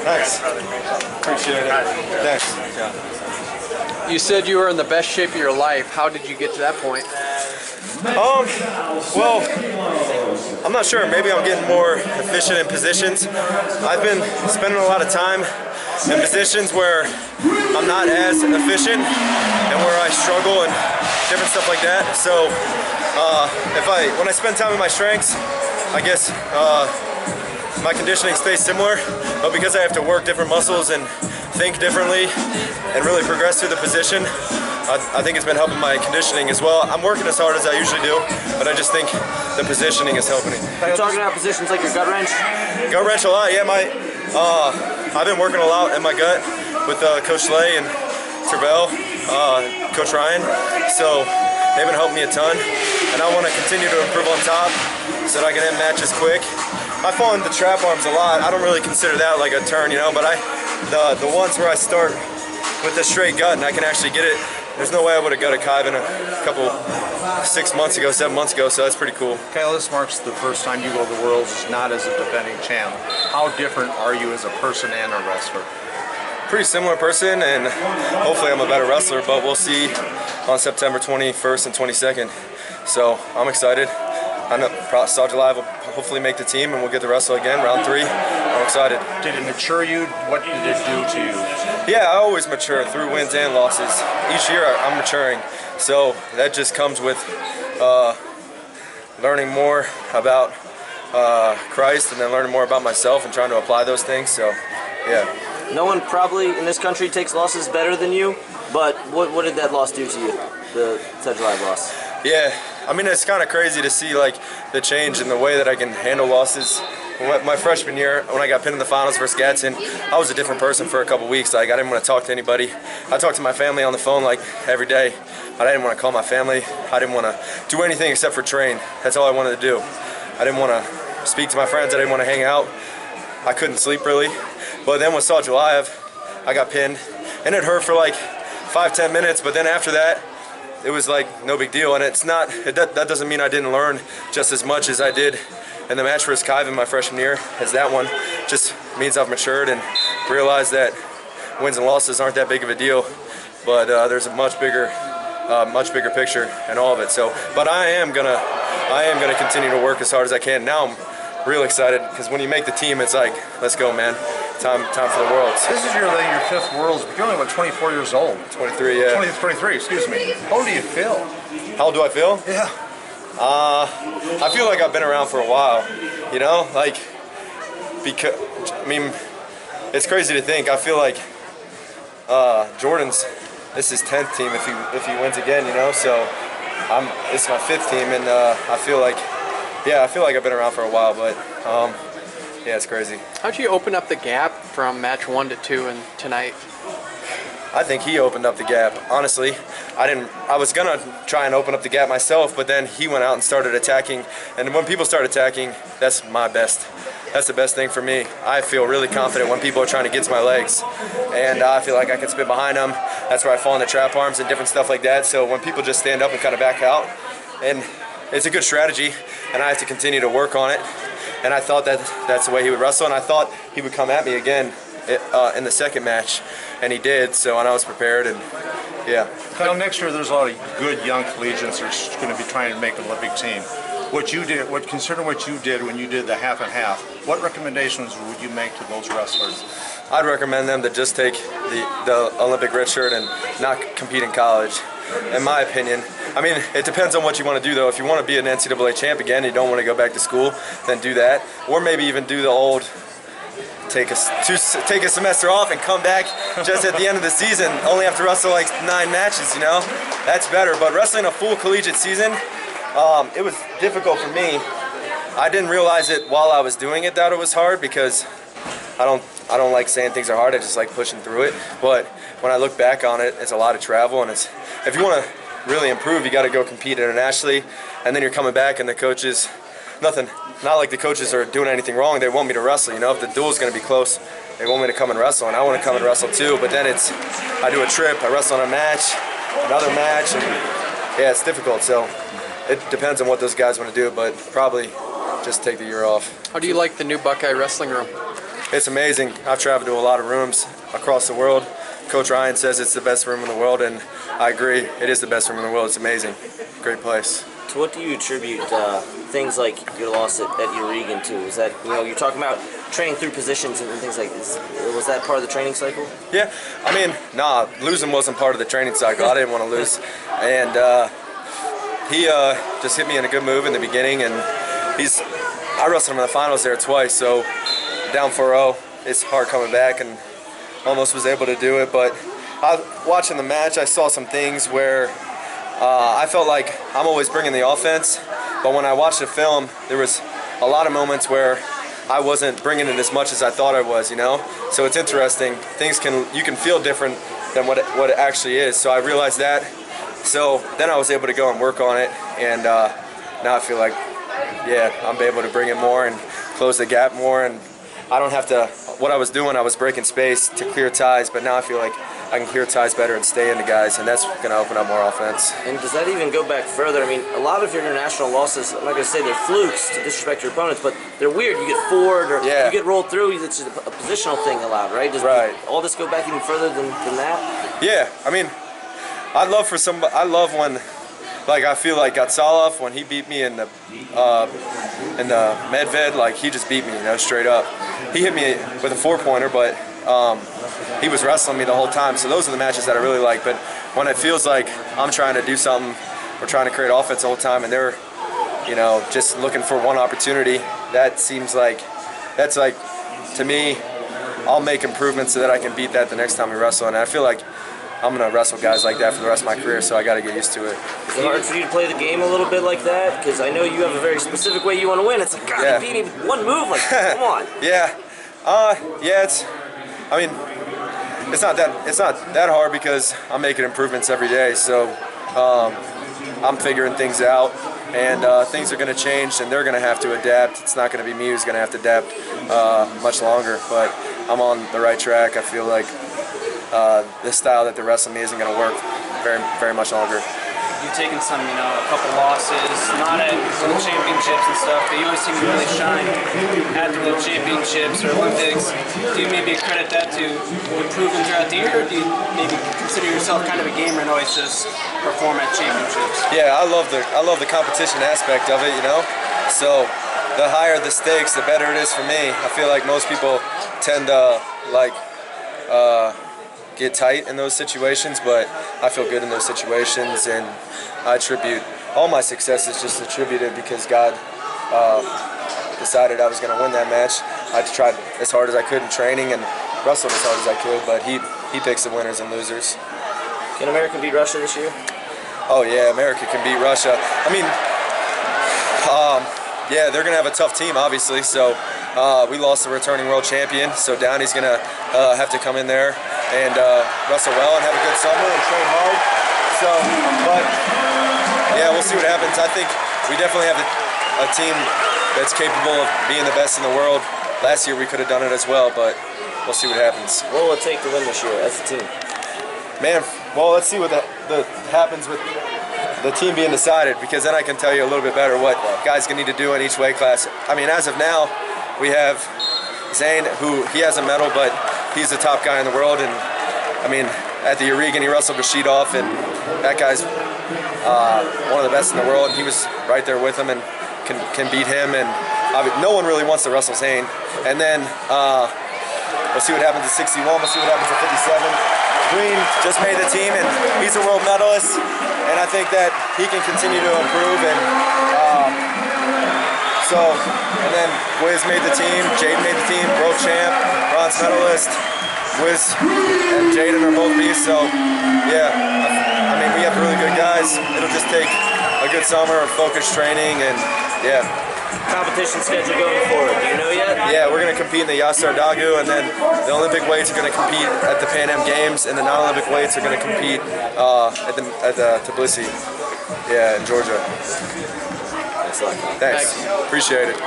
Thanks. Appreciate it. Thanks. Yeah. You said you were in the best shape of your life. How did you get to that point? Well, I'm not sure. Maybe I'm getting more efficient in positions. I've been spending a lot of time in positions where I'm not as efficient and where I struggle and different stuff like that. So when I spend time in my strengths, I guess my conditioning stays similar, but because I have to work different muscles and think differently and really progress through the position, I think it's been helping my conditioning as well. I'm working as hard as I usually do, but I just think the positioning is helping me. You're talking about positions like your gut wrench? Gut wrench a lot, yeah. I've been working a lot in my gut with Coach Slay and Tervel, Coach Ryan, so they've been helping me a ton, and I want to continue to improve on top so that I can end matches quick. I fall into trap arms a lot. I don't really consider that like a turn, you know, but the ones where I start with the straight gut and I can actually get it, there's no way I would have got a Kaiven a couple 6 months ago, 7 months ago, so that's pretty cool. Kyle, this marks the first time you go to the Worlds not as a defending champ. How different are you as a person and a wrestler? Pretty similar person, and hopefully I'm a better wrestler, but we'll see on September 21st and 22nd. So I'm excited. I know South July will hopefully make the team and we'll get to wrestle again, round 3. I'm excited. Did it mature you? What did it do to you? Yeah, I always mature through wins and losses. Each year I'm maturing. So that just comes with learning more about Christ and then learning more about myself and trying to apply those things. So, yeah. No one probably in this country takes losses better than you, but what did that loss do to you, the South July loss? Yeah, I mean, it's kind of crazy to see like the change in the way that I can handle losses. My freshman year, when I got pinned in the finals versus Gadsden, I was a different person for a couple weeks. Like, I didn't want to talk to anybody. I talked to my family on the phone like every day. I didn't want to call my family. I didn't want to do anything except for train. That's all I wanted to do. I didn't want to speak to my friends. I didn't want to hang out. I couldn't sleep really. But then with South July, I got pinned, and it hurt for like 5-10 minutes. But then after that, it was like no big deal. And it's not. That doesn't mean I didn't learn just as much as I did in the match versus Kaiven my freshman year as that one. Just means I've matured and realized that wins and losses aren't that big of a deal. But there's a much bigger picture in all of it. So, but I am gonna continue to work as hard as I can. Now I'm real excited because when you make the team, it's like, let's go, man. Time for the Worlds. This is your 5th Worlds, but you're only about 24 years old. 23, yeah. 23, excuse me. How old do you feel? How old do I feel? Yeah. I feel like I've been around for a while, you know, like, because, I mean, it's crazy to think. I feel like this is 10th team if he wins again, you know, so it's my 5th team, and I feel like I've been around for a while, but yeah, it's crazy. How'd you open up the gap from match 1 to 2 and tonight? I think he opened up the gap. Honestly, I was gonna try and open up the gap myself, but then he went out and started attacking. And when people start attacking, that's the best thing for me. I feel really confident when people are trying to get to my legs, and I feel like I can spin behind them. That's where I fall into trap arms and different stuff like that. So when people just stand up and kind of back out, and it's a good strategy, and I have to continue to work on it. And I thought that's the way he would wrestle, and I thought he would come at me again in the second match, and he did. So, and I was prepared, and yeah. Kyle, next year there's a lot of good young collegians that are going to be trying to make an Olympic team. Considering what you did when you did the half and half, what recommendations would you make to those wrestlers? I'd recommend them to just take the Olympic red shirt and not compete in college. In my opinion, I mean, it depends on what you want to do, though. If you want to be an NCAA champ again, you don't want to go back to school, then do that. Or maybe even do the old, take a semester off and come back just at the end of the season, only have to wrestle like 9 matches, you know? That's better. But wrestling a full collegiate season, it was difficult for me. I didn't realize it while I was doing it that it was hard, because I don't like saying things are hard. I just like pushing through it. But when I look back on it, it's a lot of travel, and if you want to really improve, you got to go compete internationally, and then you're coming back, and the coaches, not like the coaches are doing anything wrong. They want me to wrestle. You know, if the duel's going to be close, they want me to come and wrestle, and I want to come and wrestle too. But then I do a trip, I wrestle on a match, another match, and yeah, it's difficult. So it depends on what those guys want to do, but probably just take the year off. How do you like the new Buckeye wrestling room? It's amazing. I've traveled to a lot of rooms across the world. Coach Ryan says it's the best room in the world, and I agree. It is the best room in the world. It's amazing. Great place. To what do you attribute things like your loss at Uregan to? Is that, you're talking about training through positions and things like this. Was that part of the training cycle? Yeah, I mean, nah, losing wasn't part of the training cycle. I didn't want to lose. And he just hit me in a good move in the beginning, and I wrestled him in the finals there twice, so down 4-0, it's hard coming back, and almost was able to do it. But watching the match, I saw some things where I felt like I'm always bringing the offense, but when I watched the film, there was a lot of moments where I wasn't bringing it as much as I thought I was, So it's interesting. You can feel different than what it actually is. So I realized that. So then I was able to go and work on it, and now I feel like, yeah, I'm able to bring it more and close the gap more, and I don't have to. What I was doing, I was breaking space to clear ties, but now I feel like I can clear ties better and stay into guys, and that's going to open up more offense. And does that even go back further? I mean, a lot of your international losses, I'm not going to say they're flukes to disrespect your opponents, but they're weird. You get forward or you get rolled through. It's just a positional thing allowed, right? Does all this go back even further than that? Yeah, I mean, I love when, like, I feel like Gatsalov, when he beat me in the Medved, like, he just beat me, straight up. He hit me with a 4-pointer, but he was wrestling me the whole time. So those are the matches that I really like. But when it feels like I'm trying to do something, we're trying to create offense the whole time, and they're, just looking for one opportunity, that's like, to me, I'll make improvements so that I can beat that the next time we wrestle. And I feel like I'm going to wrestle guys like that for the rest of my career, so I got to get used to it. Is it hard for you to play the game a little bit like that? Because I know you have a very specific way you want to win. It's like, God, you beat me with one move. Like, come on. Yeah. It's not that hard because I'm making improvements every day. So I'm figuring things out, and things are going to change, and they're going to have to adapt. It's not going to be me who's going to have to adapt much longer, but I'm on the right track. I feel like the style that they're wrestling me isn't going to work very, very much longer. You've taken some, a couple losses, not at World Championships and stuff, but you always seem to really shine at the World Championships or Olympics. Do you maybe credit that to improving throughout the year, or do you maybe consider yourself kind of a gamer and always just perform at championships? Yeah, I love the competition aspect of it, So the higher the stakes, the better it is for me. I feel like most people tend to get tight in those situations, but I feel good in those situations, and I attribute all my success is just attributed because God decided I was going to win that match. I tried as hard as I could in training and wrestled as hard as I could, but he picks the winners and losers. Can America beat Russia this year? Oh yeah, America can beat Russia. I mean, yeah, they're going to have a tough team, obviously. So we lost the returning world champion, so Downey's going to have to come in there and wrestle well and have a good summer and train hard. So, but yeah, we'll see what happens. I think we definitely have a team that's capable of being the best in the world. Last year we could have done it as well, but we'll see what happens. What will it take to win this year as a team? Man, well, let's see what happens with the team being decided, because then I can tell you a little bit better what guys can need to do in each weight class. I mean, as of now, we have Zane, who he has a medal, but he's the top guy in the world. And I mean, at the Uregan, he wrestled Rashidov, and that guy's one of the best in the world. And he was right there with him and can beat him. And no one really wants to wrestle Zane. And then we'll see what happens at 61. We'll see what happens at 57. Green just made the team, and he's a world medalist, and I think that he can continue to improve. And and then Wiz made the team, Jaden made the team, world champ, bronze medalist. Wiz and Jaden are both beasts, so yeah, I mean, we have really good guys. It'll just take a good summer of focused training, and yeah. Competition schedule going forward, do you know yet? Yeah, we're going to compete in the Yasar Dagu, and then the Olympic weights are going to compete at the Pan Am Games, and the non-Olympic weights are going to compete at the Tbilisi, in Georgia. Thanks a lot. Thanks. Appreciate it.